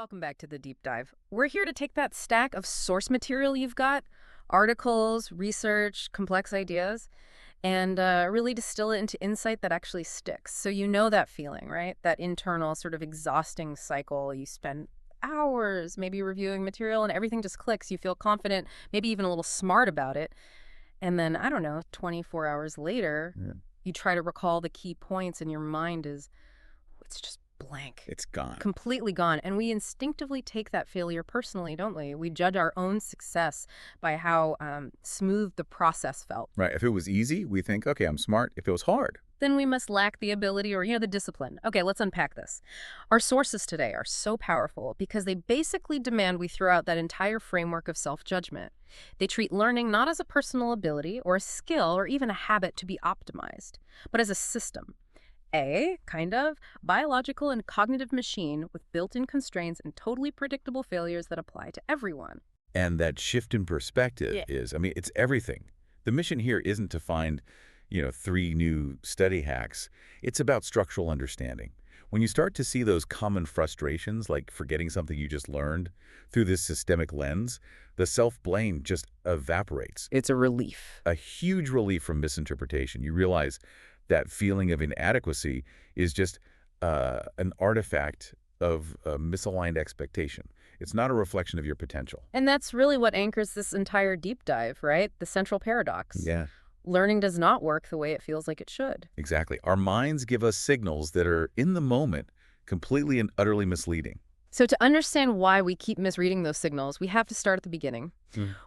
Welcome back to the deep dive. We're here to take that stack of source material you've got, articles, research, complex ideas, and really distill it into insight that actually sticks. So you know that feeling, right? That internal sort of exhausting cycle. You spend hours maybe reviewing material and everything just clicks. You feel confident, maybe even a little smart about it. And then, I don't know, 24 hours later, you try to recall the key points and your mind it's just blank. It's gone. Completely gone. And we instinctively take that failure personally, don't we? We judge our own success by how smooth the process felt. Right. If it was easy, we think, okay, I'm smart. If it was hard. Then we must lack the ability or, the discipline. Okay, let's unpack this. Our sources today are so powerful because they basically demand we throw out that entire framework of self-judgment. They treat learning not as a personal ability or a skill or even a habit to be optimized, but as a system. A kind of biological and cognitive machine with built-in constraints and totally predictable failures that apply to everyone. And that shift in perspective it's everything. The mission here isn't to find, 3 new study hacks. It's about structural understanding. When you start to see those common frustrations, like forgetting something you just learned, through this systemic lens, the self-blame just evaporates. It's a relief. A huge relief from misinterpretation. You realize that feeling of inadequacy is just an artifact of misaligned expectation. It's not a reflection of your potential. And that's really what anchors this entire deep dive, right? The central paradox. Yeah. Learning does not work the way it feels like it should. Exactly. Our minds give us signals that are, in the moment, completely and utterly misleading. So to understand why we keep misreading those signals, we have to start at the beginning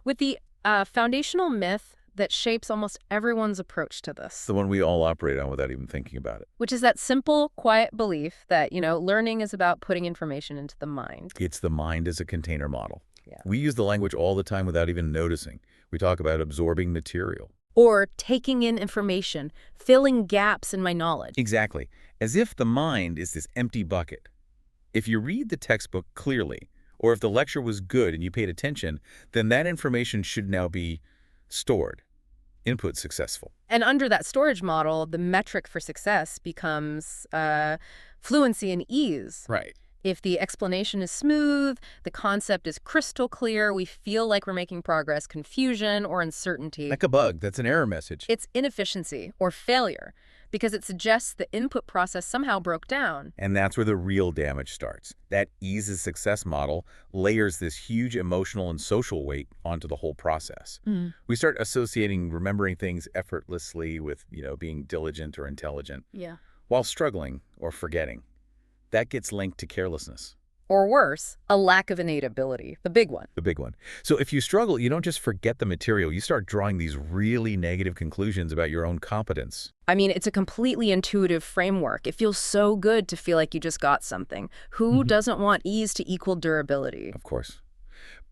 with the foundational myth that shapes almost everyone's approach to this. The one we all operate on without even thinking about it. Which is that simple, quiet belief that, learning is about putting information into the mind. It's the mind as a container model. Yeah. We use the language all the time without even noticing. We talk about absorbing material. Or taking in information, filling gaps in my knowledge. Exactly. As if the mind is this empty bucket. If you read the textbook clearly, or if the lecture was good and you paid attention, then that information should now be stored. Input successful. And under that storage model, the metric for success becomes fluency and ease. Right. If the explanation is smooth, the concept is crystal clear, we feel like we're making progress, confusion or uncertainty. Like a bug, that's an error message. It's inefficiency or failure because it suggests the input process somehow broke down. And that's where the real damage starts. That ease is success model layers this huge emotional and social weight onto the whole process. We start associating remembering things effortlessly with, being diligent or intelligent. Yeah. While struggling or forgetting. That gets linked to carelessness. Or worse, a lack of innate ability, the big one. The big one. So if you struggle, you don't just forget the material, you start drawing these really negative conclusions about your own competence. I mean, it's a completely intuitive framework. It feels so good to feel like you just got something. Who doesn't want ease to equal durability? Of course.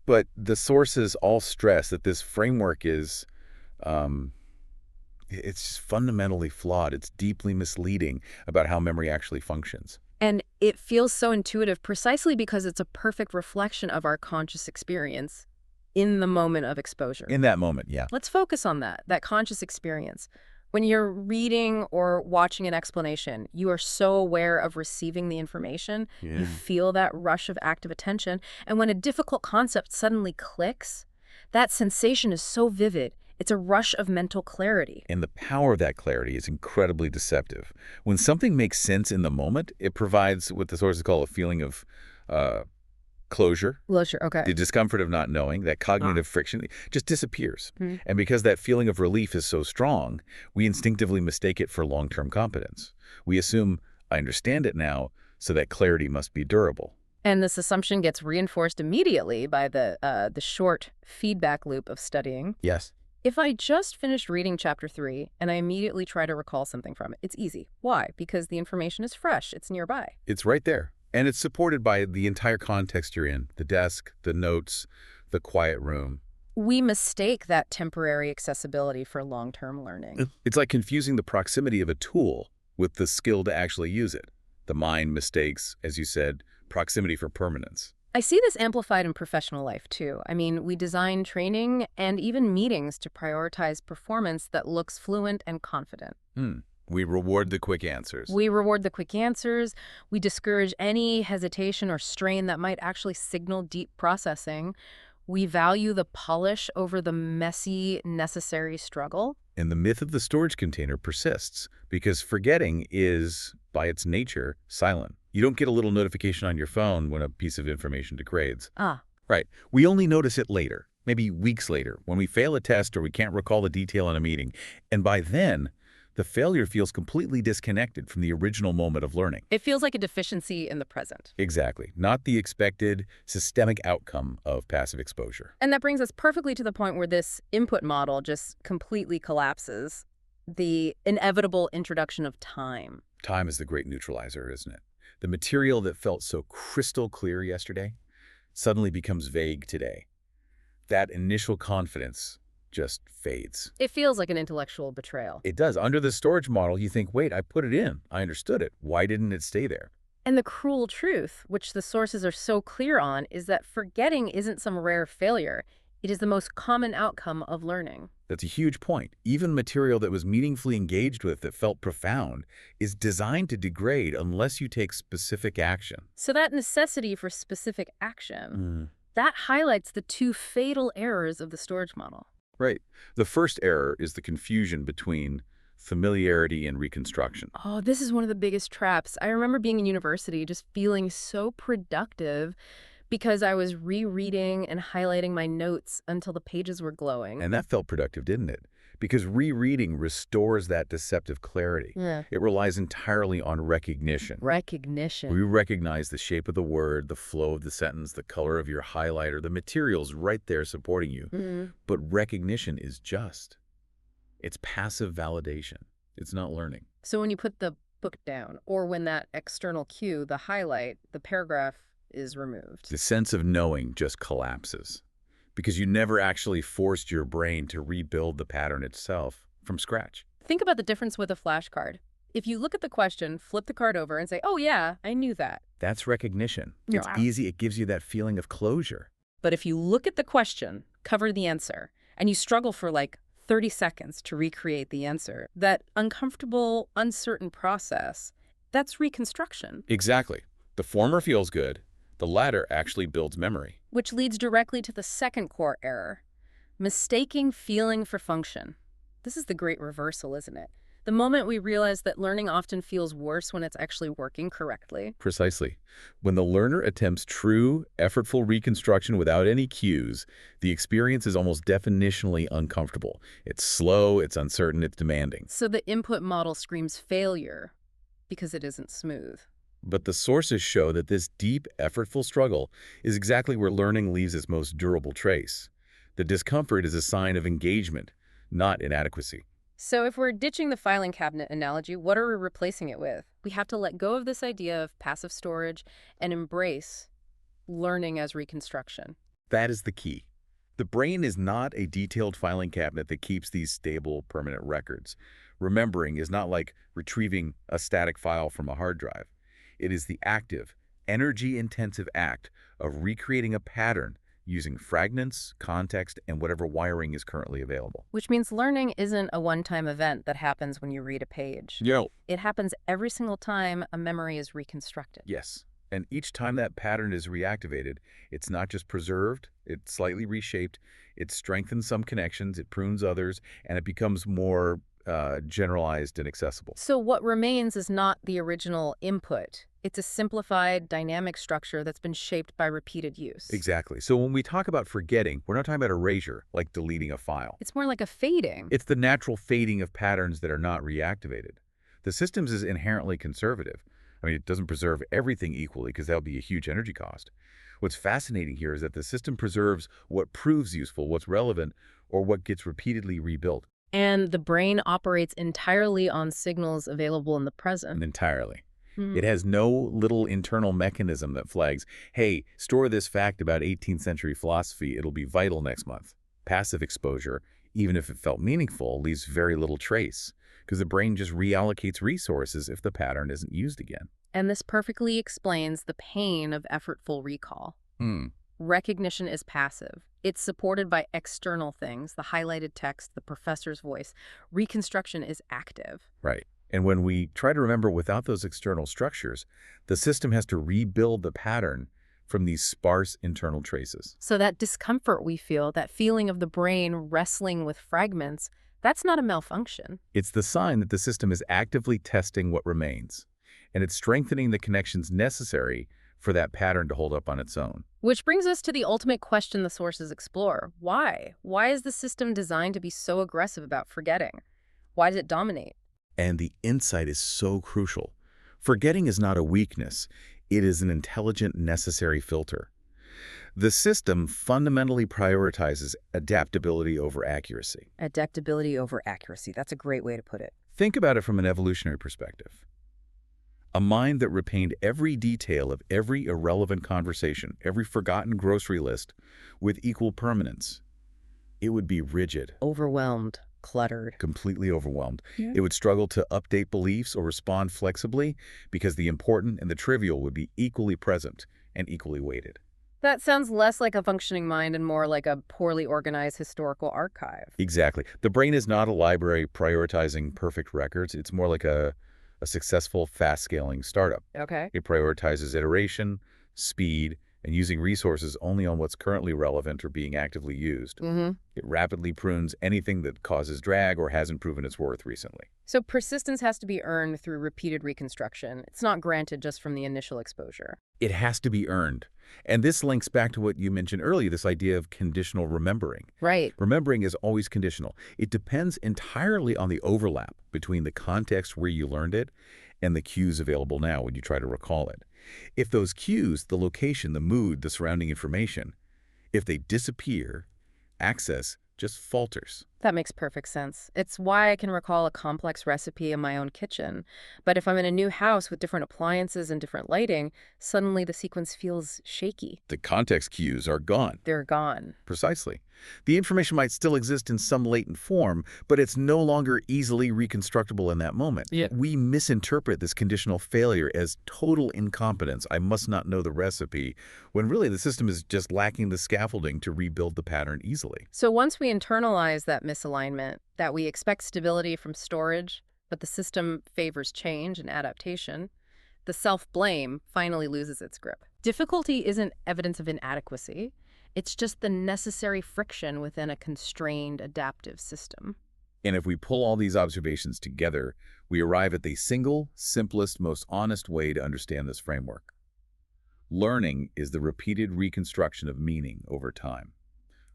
But the sources all stress that this framework is, it's just fundamentally flawed. It's deeply misleading about how memory actually functions. And it feels so intuitive precisely because it's a perfect reflection of our conscious experience in the moment of exposure. In that moment, yeah. Let's focus on that conscious experience. When you're reading or watching an explanation, you are so aware of receiving the information. You feel that rush of active attention. And when a difficult concept suddenly clicks, that sensation is so vivid. It's a rush of mental clarity. And the power of that clarity is incredibly deceptive. When something makes sense in the moment, it provides what the sources call a feeling of closure. Closure, okay. The discomfort of not knowing, that cognitive friction just disappears. And because that feeling of relief is so strong, we instinctively mistake it for long-term competence. We assume, I understand it now, so that clarity must be durable. And this assumption gets reinforced immediately by the short feedback loop of studying. Yes. If I just finished reading chapter 3 and I immediately try to recall something from it, it's easy. Why? Because the information is fresh. It's nearby. It's right there. And it's supported by the entire context you're in, the desk, the notes, the quiet room. We mistake that temporary accessibility for long-term learning. It's like confusing the proximity of a tool with the skill to actually use it. The mind mistakes, as you said, proximity for permanence. I see this amplified in professional life, too. I mean, we design training and even meetings to prioritize performance that looks fluent and confident. We reward the quick answers. We reward the quick answers. We discourage any hesitation or strain that might actually signal deep processing. We value the polish over the messy, necessary struggle. And the myth of the storage container persists because forgetting is, by its nature, silent. You don't get a little notification on your phone when a piece of information degrades. Ah, Right. We only notice it later, maybe weeks later, when we fail a test or we can't recall the detail in a meeting. And by then, the failure feels completely disconnected from the original moment of learning. it feels like a deficiency in the present. Exactly. Not the expected systemic outcome of passive exposure. And that brings us perfectly to the point where this input model just completely collapses. The inevitable introduction of time. Time is the great neutralizer, isn't it? The material that felt so crystal clear yesterday suddenly becomes vague today. That initial confidence just fades. It feels like an intellectual betrayal. It does. Under the storage model, you think, wait, I put it in. I understood it. Why didn't it stay there? And the cruel truth, which the sources are so clear on, is that forgetting isn't some rare failure. It is the most common outcome of learning. That's a huge point. Even material that was meaningfully engaged with that felt profound is designed to degrade unless you take specific action. So that necessity for specific action, that highlights the two fatal errors of the storage model. Right. The first error is the confusion between familiarity and reconstruction. Oh, this is one of the biggest traps. I remember being in university just feeling so productive because I was rereading and highlighting my notes until the pages were glowing. And that felt productive, didn't it? Because rereading restores that deceptive clarity. Yeah. It relies entirely on recognition. Recognition. We recognize the shape of the word, the flow of the sentence, the color of your highlighter, the material's right there supporting you. But recognition is just. It's passive validation. It's not learning. So when you put the book down, or when that external cue, the highlight, the paragraph is removed. The sense of knowing just collapses because you never actually forced your brain to rebuild the pattern itself from scratch. Think about the difference with a flashcard. If you look at the question, flip the card over and say, oh yeah, I knew that. That's recognition. Yeah. It's easy. It gives you that feeling of closure. But if you look at the question, cover the answer, and you struggle for like 30 seconds to recreate the answer, that uncomfortable, uncertain process, that's reconstruction. Exactly. The former feels good. The latter actually builds memory. Which leads directly to the second core error, mistaking feeling for function. This is the great reversal, isn't it? The moment we realize that learning often feels worse when it's actually working correctly. Precisely. When the learner attempts true, effortful reconstruction without any cues, the experience is almost definitionally uncomfortable. It's slow, it's uncertain, it's demanding. So the input model screams failure because it isn't smooth. But the sources show that this deep, effortful struggle is exactly where learning leaves its most durable trace. The discomfort is a sign of engagement, not inadequacy. So if we're ditching the filing cabinet analogy, what are we replacing it with? We have to let go of this idea of passive storage and embrace learning as reconstruction. That is the key. The brain is not a detailed filing cabinet that keeps these stable, permanent records. Remembering is not like retrieving a static file from a hard drive. It is the active, energy-intensive act of recreating a pattern using fragments, context, and whatever wiring is currently available. Which means learning isn't a one-time event that happens when you read a page. It happens every single time a memory is reconstructed. Yes. And each time that pattern is reactivated, it's not just preserved, it's slightly reshaped, it strengthens some connections, it prunes others, and it becomes more generalized and accessible. So what remains is not the original input. It's a simplified, dynamic structure that's been shaped by repeated use. Exactly. So when we talk about forgetting, we're not talking about erasure, like deleting a file. It's more like a fading. It's the natural fading of patterns that are not reactivated. The systems is inherently conservative. I mean, it doesn't preserve everything equally because that would be a huge energy cost. What's fascinating here is that the system preserves what proves useful, what's relevant, or what gets repeatedly rebuilt. And the brain operates entirely on signals available in the present. Entirely. It has no little internal mechanism that flags, hey, store this fact about 18th century philosophy, it'll be vital next month. Passive exposure, even if it felt meaningful, leaves very little trace because the brain just reallocates resources if the pattern isn't used again. And this perfectly explains the pain of effortful recall. Recognition is passive. It's supported by external things, the highlighted text, the professor's voice. Reconstruction is active. Right. And when we try to remember without those external structures, the system has to rebuild the pattern from these sparse internal traces. So that discomfort we feel, that feeling of the brain wrestling with fragments, that's not a malfunction. It's the sign that the system is actively testing what remains, and it's strengthening the connections necessary for that pattern to hold up on its own. Which brings us to the ultimate question the sources explore. Why? Why is the system designed to be so aggressive about forgetting? Why does it dominate? And the insight is so crucial. Forgetting is not a weakness. It is an intelligent, necessary filter. The system fundamentally prioritizes adaptability over accuracy. Adaptability over accuracy. That's a great way to put it. Think about it from an evolutionary perspective. A mind that retained every detail of every irrelevant conversation, every forgotten grocery list, with equal permanence, it would be rigid. Overwhelmed, cluttered. Completely overwhelmed. Yeah. It would struggle to update beliefs or respond flexibly because the important and the trivial would be equally present and equally weighted. That sounds less like a functioning mind and more like a poorly organized historical archive. Exactly. The brain is not a library prioritizing perfect records. It's more like a successful, fast-scaling startup. Okay. It prioritizes iteration, speed, and using resources only on what's currently relevant or being actively used. Mm-hmm. It rapidly prunes anything that causes drag or hasn't proven its worth recently. So persistence has to be earned through repeated reconstruction. It's not granted just from the initial exposure. It has to be earned. And this links back to what you mentioned earlier, this idea of conditional remembering. Right. Remembering is always conditional. It depends entirely on the overlap between the context where you learned it and the cues available now when you try to recall it. If those cues, the location, the mood, the surrounding information, if they disappear, access just falters. That makes perfect sense. It's why I can recall a complex recipe in my own kitchen. But if I'm in a new house with different appliances and different lighting, suddenly the sequence feels shaky. The context cues are gone. They're gone. Precisely. The information might still exist in some latent form, but it's no longer easily reconstructible in that moment. Yeah. We misinterpret this conditional failure as total incompetence. I must not know the recipe, when really the system is just lacking the scaffolding to rebuild the pattern easily. So once we internalize that misalignment, that we expect stability from storage, but the system favors change and adaptation, the self-blame finally loses its grip. Difficulty isn't evidence of inadequacy. It's just the necessary friction within a constrained, adaptive system. And if we pull all these observations together, we arrive at the single, simplest, most honest way to understand this framework. Learning is the repeated reconstruction of meaning over time,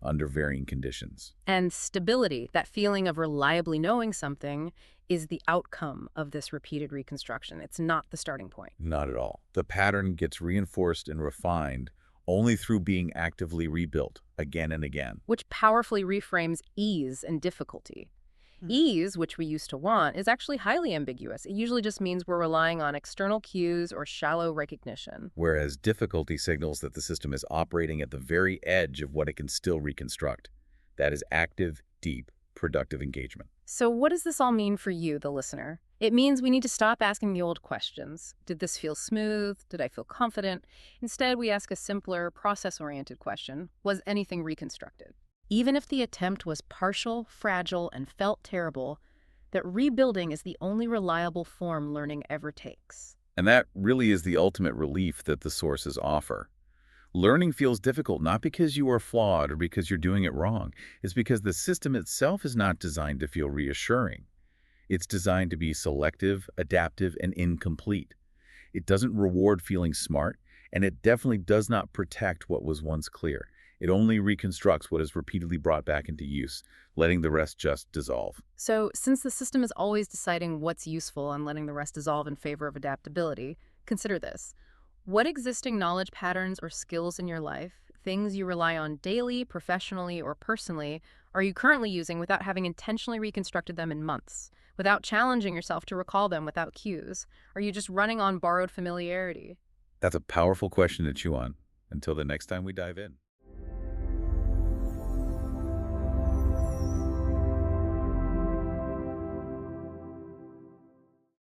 under varying conditions. And stability, that feeling of reliably knowing something, is the outcome of this repeated reconstruction. It's not the starting point. Not at all. The pattern gets reinforced and refined only through being actively rebuilt again and again. Which powerfully reframes ease and difficulty. Ease, which we used to want, is actually highly ambiguous. It usually just means we're relying on external cues or shallow recognition. Whereas difficulty signals that the system is operating at the very edge of what it can still reconstruct. That is active, deep, productive engagement. So what does this all mean for you, the listener? It means we need to stop asking the old questions. Did this feel smooth? Did I feel confident? Instead, we ask a simpler, process-oriented question. Was anything reconstructed? Even if the attempt was partial, fragile, and felt terrible, that rebuilding is the only reliable form learning ever takes. And that really is the ultimate relief that the sources offer. Learning feels difficult not because you are flawed or because you're doing it wrong. It's because the system itself is not designed to feel reassuring. It's designed to be selective, adaptive, and incomplete. It doesn't reward feeling smart, and it definitely does not protect what was once clear. It only reconstructs what is repeatedly brought back into use, letting the rest just dissolve. So, since the system is always deciding what's useful and letting the rest dissolve in favor of adaptability, consider this. What existing knowledge patterns or skills in your life, things you rely on daily, professionally, or personally, are you currently using without having intentionally reconstructed them in months? Without challenging yourself to recall them without cues? Are you just running on borrowed familiarity? That's a powerful question to chew on. Until the next time we dive in.